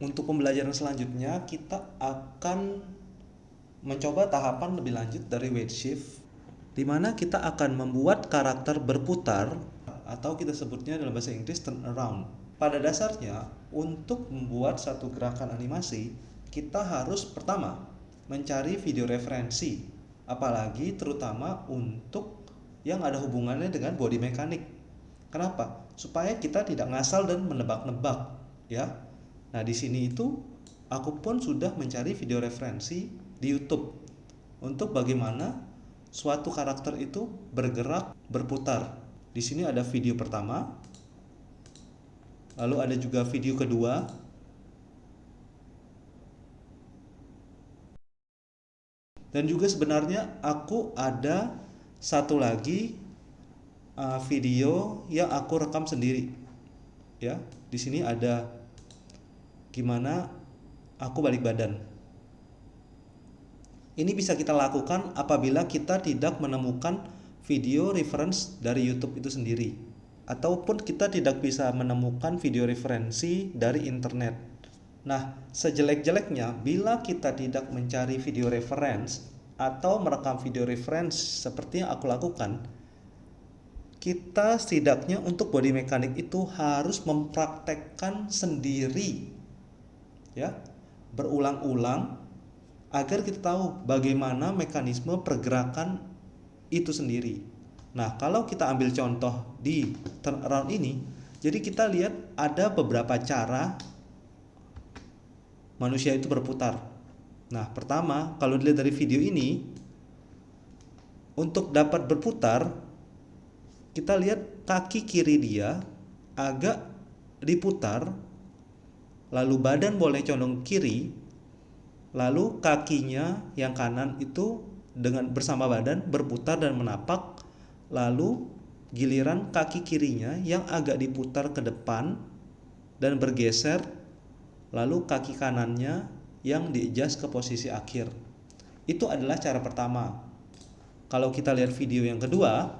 untuk pembelajaran selanjutnya kita akan mencoba tahapan lebih lanjut dari weight shift, di mana kita akan membuat karakter berputar atau kita sebutnya dalam bahasa Inggris turn around. Pada dasarnya, untuk membuat satu gerakan animasi, kita harus pertama mencari video referensi, apalagi terutama untuk yang ada hubungannya dengan body mekanik. Kenapa? Supaya kita tidak ngasal dan menebak-nebak, ya. Nah, di sini itu aku pun sudah mencari video referensi di YouTube untuk bagaimana suatu karakter itu bergerak berputar. Di sini ada video pertama, lalu ada juga video kedua, dan juga sebenarnya aku ada satu lagi video yang aku rekam sendiri. Ya, di sini ada gimana aku balik badan. Ini bisa kita lakukan apabila kita tidak menemukan video reference dari YouTube itu sendiri, ataupun kita tidak bisa menemukan video referensi dari internet. Nah, sejelek-jeleknya bila kita tidak mencari video reference atau merekam video reference seperti yang aku lakukan, kita setidaknya untuk body mekanik itu harus mempraktekkan sendiri, ya, berulang-ulang, agar kita tahu bagaimana mekanisme pergerakan itu sendiri. Nah, kalau kita ambil contoh di turnaround ini, jadi kita lihat ada beberapa cara manusia itu berputar. Nah, pertama, kalau dilihat dari video ini, untuk dapat berputar, kita lihat kaki kiri dia agak diputar, lalu badan boleh condong kiri, lalu kakinya yang kanan itu dengan bersama badan berputar dan menapak, lalu giliran kaki kirinya yang agak diputar ke depan dan bergeser, lalu kaki kanannya yang di-adjust ke posisi akhir. Itu adalah cara pertama. Kalau kita lihat video yang kedua,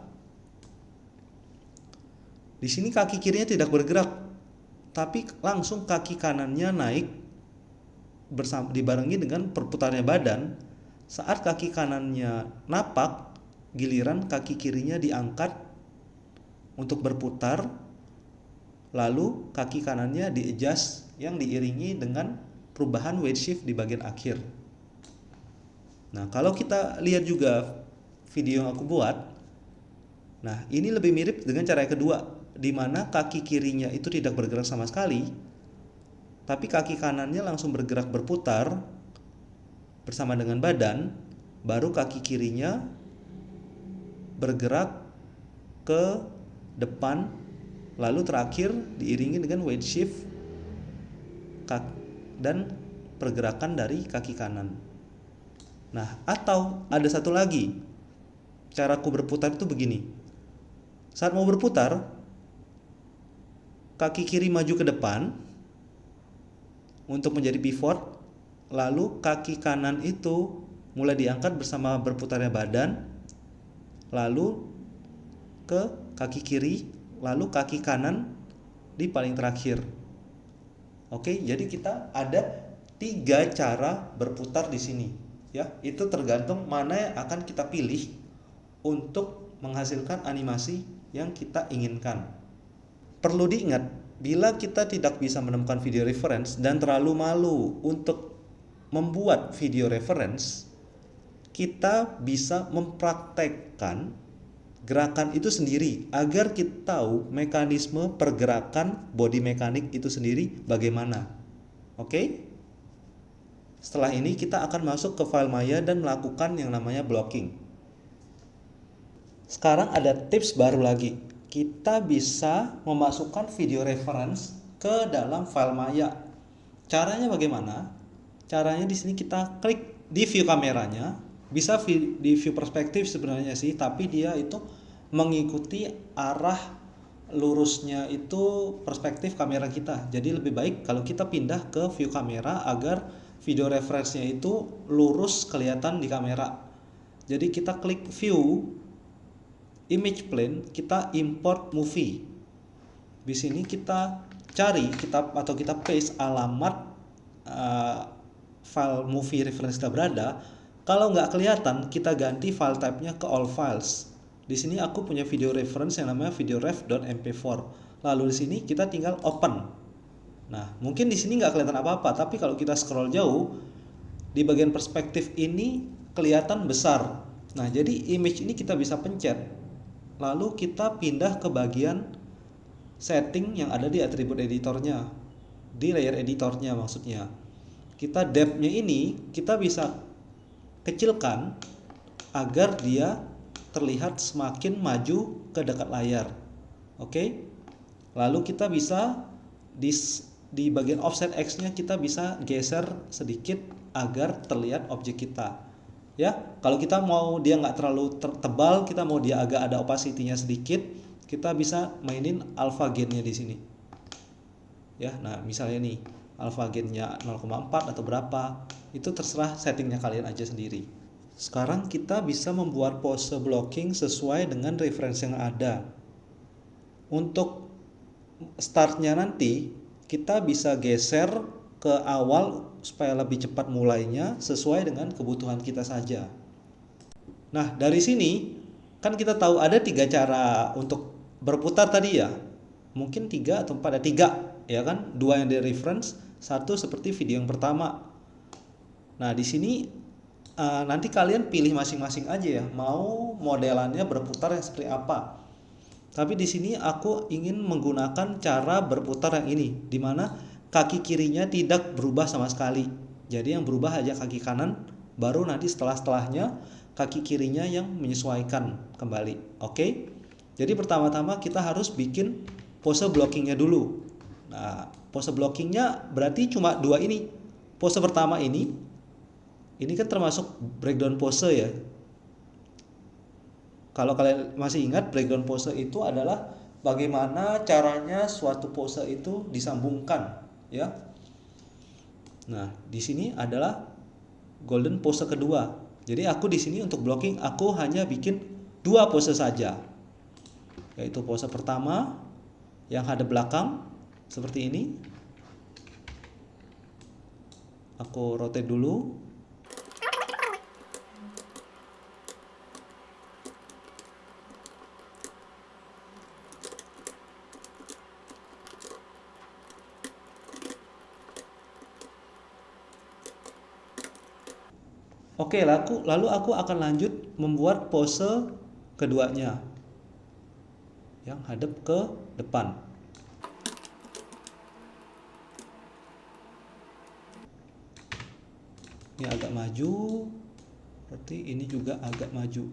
di sini kaki kirinya tidak bergerak, tapi langsung kaki kanannya naik bersama dibarengi dengan perputarannya badan. Saat kaki kanannya napak, giliran kaki kirinya diangkat untuk berputar, lalu kaki kanannya di-adjust yang diiringi dengan perubahan weight shift di bagian akhir. Nah, kalau kita lihat juga video yang aku buat, nah ini lebih mirip dengan cara yang kedua, di mana kaki kirinya itu tidak bergerak sama sekali, tapi kaki kanannya langsung bergerak berputar bersama dengan badan, baru kaki kirinya bergerak ke depan, lalu terakhir diiringi dengan weight shift dan pergerakan dari kaki kanan. Nah, atau ada satu lagi, caraku berputar itu begini. Saat mau berputar, kaki kiri maju ke depan untuk menjadi pivot, lalu kaki kanan itu mulai diangkat bersama berputarnya badan, lalu ke kaki kiri, lalu kaki kanan di paling terakhir. Oke, jadi kita ada 3 cara berputar di sini, ya. Itu tergantung mana yang akan kita pilih untuk menghasilkan animasi yang kita inginkan. Perlu diingat, bila kita tidak bisa menemukan video reference dan terlalu malu untuk membuat video reference, kita bisa mempraktekkan gerakan itu sendiri agar kita tahu mekanisme pergerakan body mekanik itu sendiri bagaimana. Oke? Setelah ini kita akan masuk ke file Maya dan melakukan yang namanya blocking. Sekarang ada tips baru lagi. Kita bisa memasukkan video reference ke dalam file Maya. Caranya bagaimana? Caranya di sini kita klik di view kameranya, bisa di view perspektif sebenarnya sih, tapi dia itu mengikuti arah lurusnya itu perspektif kamera kita. Jadi lebih baik kalau kita pindah ke view kamera agar video reference-nya itu lurus kelihatan di kamera. Jadi kita klik view image plane, kita import movie. Di sini kita cari, kita paste alamat file movie reference kita berada. Kalau nggak kelihatan, kita ganti file type-nya ke all files. Di sini aku punya video reference yang namanya videoref.mp4. Lalu di sini kita tinggal open. Nah, mungkin di sini nggak kelihatan apa-apa, tapi kalau kita scroll jauh, di bagian perspektif ini kelihatan besar. Nah, jadi image ini kita bisa pencet. Lalu kita pindah ke bagian setting yang ada di atribut editornya, di layer editornya maksudnya. Kita depth-nya ini kita bisa kecilkan agar dia terlihat semakin maju ke dekat layar. Oke. Lalu kita bisa di bagian offset X-nya kita bisa geser sedikit agar terlihat objek kita. Ya, kalau kita mau dia nggak terlalu tebal, kita mau dia agak ada opacity-nya sedikit, kita bisa mainin alpha gain-nya di sini. Ya, nah misalnya nih alpha gain-nya 0,4 atau berapa, itu terserah settingnya kalian aja sendiri. Sekarang kita bisa membuat pose blocking sesuai dengan referensi yang ada. Untuk startnya nanti kita bisa geser ke awal supaya lebih cepat mulainya sesuai dengan kebutuhan kita saja. Nah, dari sini kan kita tahu ada 3 cara untuk berputar tadi ya. Mungkin 3 atau 4, ada 3 ya kan? 2 yang dari reference, 1 seperti video yang pertama. Nah, di sini nanti kalian pilih masing-masing aja ya, mau modelannya berputar yang seperti apa. Tapi di sini aku ingin menggunakan cara berputar yang ini, di mana kaki kirinya tidak berubah sama sekali. Jadi yang berubah aja kaki kanan, baru nanti setelahnya kaki kirinya yang menyesuaikan kembali. Oke? Jadi pertama-tama kita harus bikin pose blockingnya dulu. Nah, pose blockingnya berarti cuma 2 ini. Pose pertama ini kan termasuk breakdown pose ya. Kalau kalian masih ingat, breakdown pose itu adalah bagaimana caranya suatu pose itu disambungkan, ya. Nah, di sini adalah golden pose kedua. Jadi aku di sini untuk blocking aku hanya bikin 2 pose saja. Yaitu pose pertama yang hadap belakang seperti ini. Aku rotate dulu. Oke, lalu aku akan lanjut membuat pose keduanya yang hadap ke depan. Ini agak maju, berarti ini juga agak maju.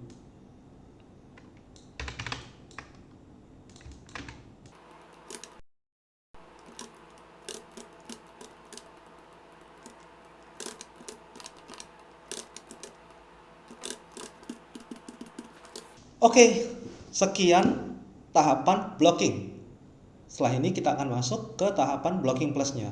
Oke, sekian tahapan blocking. Setelah ini kita akan masuk ke tahapan blocking plusnya.